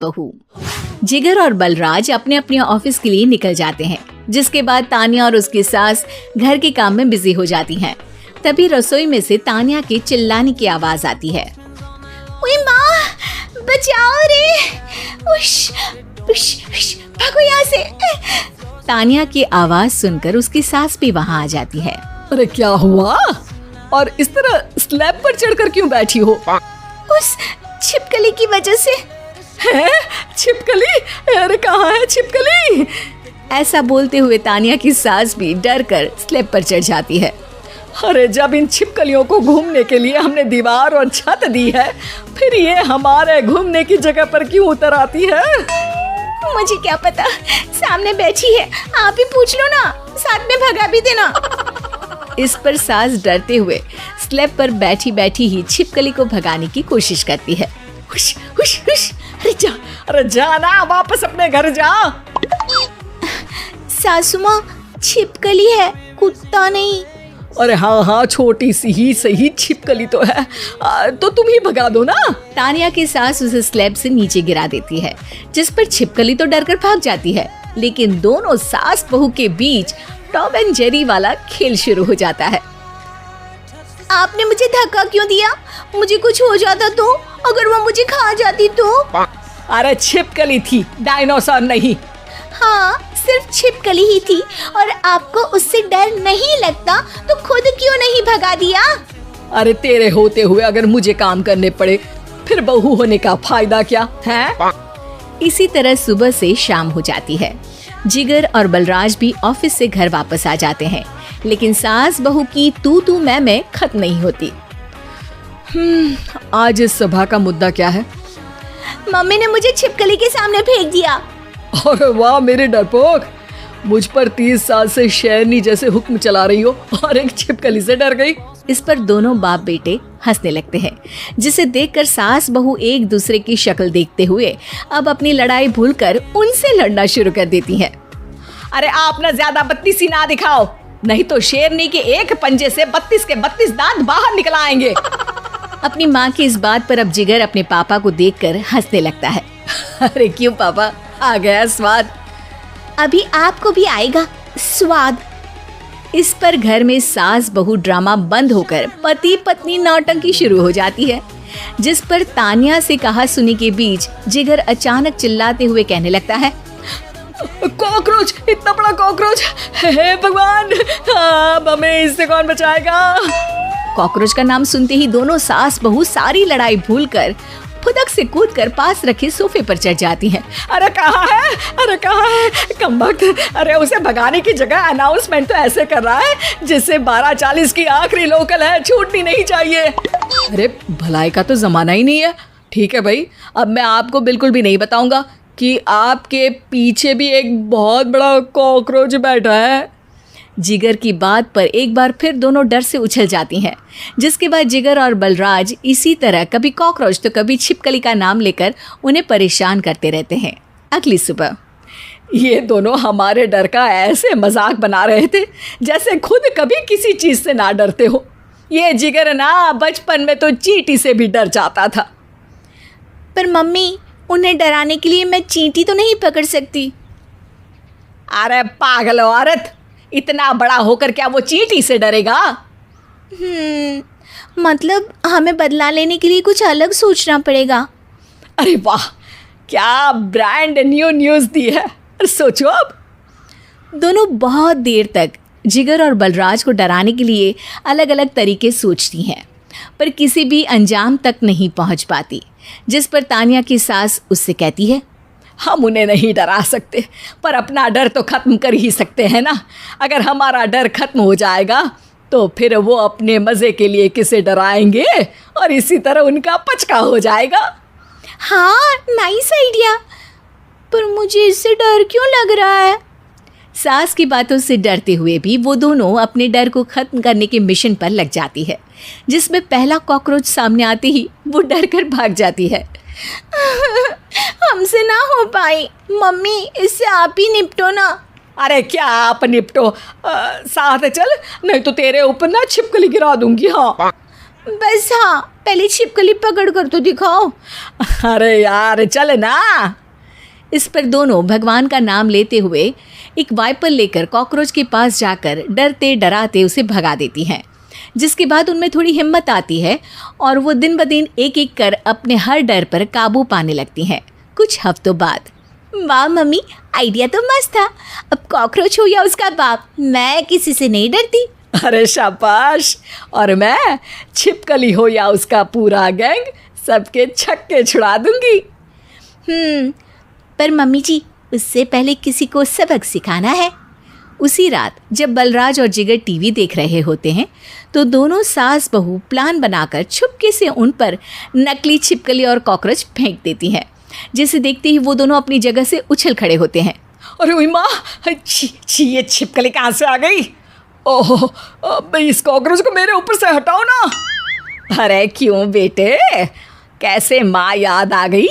बहू। जिगर और बलराज अपने अपने ऑफिस के लिए निकल जाते हैं, जिसके बाद तान्या और उसकी सास घर के काम में बिजी हो जाती हैं। तभी रसोई में से तान्या के चिल्लाने की आवाज आती है। ओए माँ, बचाओ रे! उश, उश, उश, भागो यहाँ से! तान्या की आवाज सुनकर उसकी सास भी वहाँ आ जाती है। अरे क्या हुआ? और इस तरह स्लैब पर चढ़कर क्यों बैठी हो? उस छिपकली की वजह से। है? छिपकली? अरे कहाँ है छिपकली? ऐसा बोलते हुए तान्या की सास भी डर कर स्लैब पर चढ़ जाती है। अरे जब इन छिपकलियों को घूमने के लिए हमने दीवार और छत दी है, फिर ये हमारे घूमने की जगह पर क्यों उतर आती है? मुझे क्या पता, सामने बैठी है, आप ही पूछ लो ना, साथ में भगा भी देना। इस पर सास डरते हुए स्लैब पर बैठी बैठी ही छिपकली को भगाने की कोशिश करती है। हुश, हुश, हुश, अरे जा ना, वापस अपने घर जा। सासू माँ, छिपकली है, कुत्ता नहीं। अरे हाँ, छोटी सी ही सही छिपकली तो है, तो तुम ही भगा दो ना। तान्या की सास उसे स्लैब से नीचे गिरा देती है, जिस पर छिपकली तो डरकर भाग जाती है, लेकिन दोनों सास बहू के बीच टॉम एंड जेरी वाला खेल शुरू हो जाता है। आपने मुझे धक्का क्यों दिया? मुझे कुछ हो जाता तो? अगर वो मुझे खा जाती तो? अरे छिपकली थी, डायनासोर नहीं। हाँ, सिर्फ छिपकली ही थी, और आपको उससे डर नहीं लगता तो खुद क्यों नहीं भगा दिया? अरे तेरे होते हुए अगर मुझे काम करने पड़े, फिर बहू होने का फायदा क्या है? इसी तरह सुबह से शाम हो जाती है। जिगर और बलराज भी ऑफिस से घर वापस आ जाते हैं, लेकिन सास बहू की तू मैं खत्म नहीं होती। आज इस सभा का मुद्दा क्या है? मम्मी ने मुझे छिपकली के सामने फेंक दिया। अरे वाह मेरे डरपोक, मुझ पर 30 साल से शेरनी जैसे हुक्म चला रही हो और एक छिपकली से डर गई। इस पर दोनों बाप बेटे हंसने लगते हैं, जिसे देखकर सास बहू एक दूसरे की शक्ल देखते हुए अब अपनी लड़ाई भूलकर उनसे लड़ना शुरू कर देती हैं। अरे आप ना ज्यादा बत्तीसी ना दिखाओ, नहीं तो शेरनी के एक पंजे से 32 के 32 दांत बाहर निकल आएंगे। अपनी माँ की इस बात पर अब जिगर अपने पापा को देखकर हंसने लगता है। अरे क्यों पापा, आ गया स्वाद। अभी आपको भी आएगा स्वाद। इस पर घर में सास बहू ड्रामा बंद होकर पति पत्नी नौटंकी शुरू हो जाती है, जिस पर तान्या से कहा सुनी के बीच जिगर अचानक चिल्लाते हुए कहने लगता है। कॉकरोच, इतना बड़ा कॉकरोच! हे भगवान, हमें इससे कौन बचाएगा? कॉकरोच का नाम सुनते ही दोनों सास बहू सारी लड़ाई भूलकर फुदक से कूदकर पास रखे सोफे पर चढ़ जाती हैं। अरे कहाँ है? अरे कहाँ है? कमबख्त! अरे उसे भगाने की जगह अनाउंसमेंट तो ऐसे कर रहा है जैसे 12:40 की आखिरी लोकल है, छूटनी नहीं चाहिए। अरे भलाई का तो जमाना ही नहीं है। ठीक है भाई, अब मैं आपको बिल्कुल भी नहीं बताऊंगा कि आपके पीछे भी एक बहुत बड़ा कॉकरोच बैठा है। जिगर की बात पर एक बार फिर दोनों डर से उछल जाती हैं, जिसके बाद जिगर और बलराज इसी तरह कभी कॉकरोच तो कभी छिपकली का नाम लेकर उन्हें परेशान करते रहते हैं। अगली सुबह ये दोनों हमारे डर का ऐसे मजाक बना रहे थे जैसे खुद कभी किसी चीज़ से ना डरते हो। ये जिगर ना बचपन में तो चींटी से भी डर जाता था। पर मम्मी, उन्हें डराने के लिए मैं चींटी तो नहीं पकड़ सकती। अरे पागल औरत, इतना बड़ा होकर क्या वो चींटी से डरेगा? मतलब हमें बदला लेने के लिए कुछ अलग सोचना पड़ेगा। अरे वाह, क्या ब्रांड न्यू न्यूज़ दी है। सोचो अब। दोनों बहुत देर तक जिगर और बलराज को डराने के लिए अलग अलग तरीके सोचती हैं, पर किसी भी अंजाम तक नहीं पहुंच पाती, जिस पर तान्या की सास उससे कहती है। हम उन्हें नहीं डरा सकते, पर अपना डर तो खत्म कर ही सकते हैं ना। अगर हमारा डर खत्म हो जाएगा तो फिर वो अपने मज़े के लिए किसे डराएंगे और इसी तरह उनका पचका हो जाएगा। हाँ, नाइस आइडिया, पर मुझे इससे डर क्यों लग रहा है? सास की बातों से डरते हुए भी वो दोनों अपने डर को खत्म करने के मिशन पर लग जाती है, जिसमें पहला कॉकरोच सामने आते ही वो डर कर भाग जाती है। हमसे ना हो पाई मम्मी, इससे आप ही निपटो ना। अरे क्या आप निपटो, साथ चल, नहीं तो तेरे ऊपर ना छिपकली गिरा दूंगी। हाँ, बस हाँ, पहले छिपकली पकड़ कर तो दिखाओ। अरे यार चल ना। इस पर दोनों भगवान का नाम लेते हुए एक वाइपर लेकर कॉकरोच के पास जाकर डरते डराते उसे भगा देती हैं, जिसके बाद उनमें थोड़ी हिम्मत आती है और वो दिन ब दिन एक एक कर अपने हर डर पर काबू पाने लगती हैं। कुछ हफ्तों बाद, वाह मम्मी, आइडिया तो मस्त था। अब कॉकरोच हो या उसका बाप, मैं किसी से नहीं डरती। अरे शाबाश। और मैं छिपकली हो या उसका पूरा गैंग, सबके छक्के छुड़ा दूंगी। पर मम्मी जी, उससे पहले किसी को सबक सिखाना है। उसी रात जब बलराज और जिगर टीवी देख रहे होते हैं तो दोनों सास बहू प्लान बनाकर छुपके से उन पर नकली छिपकली और कॉकरोच फेंक देती हैं, जिसे देखते ही वो दोनों अपनी जगह से उछल खड़े होते हैं। अरे ओए माँ, छी ये छिपकली कहाँ से आ गई? ओह, अब इस कॉकरोच को मेरे ऊपर से हटाओ ना। अरे क्यों बेटे, कैसे माँ याद आ गई?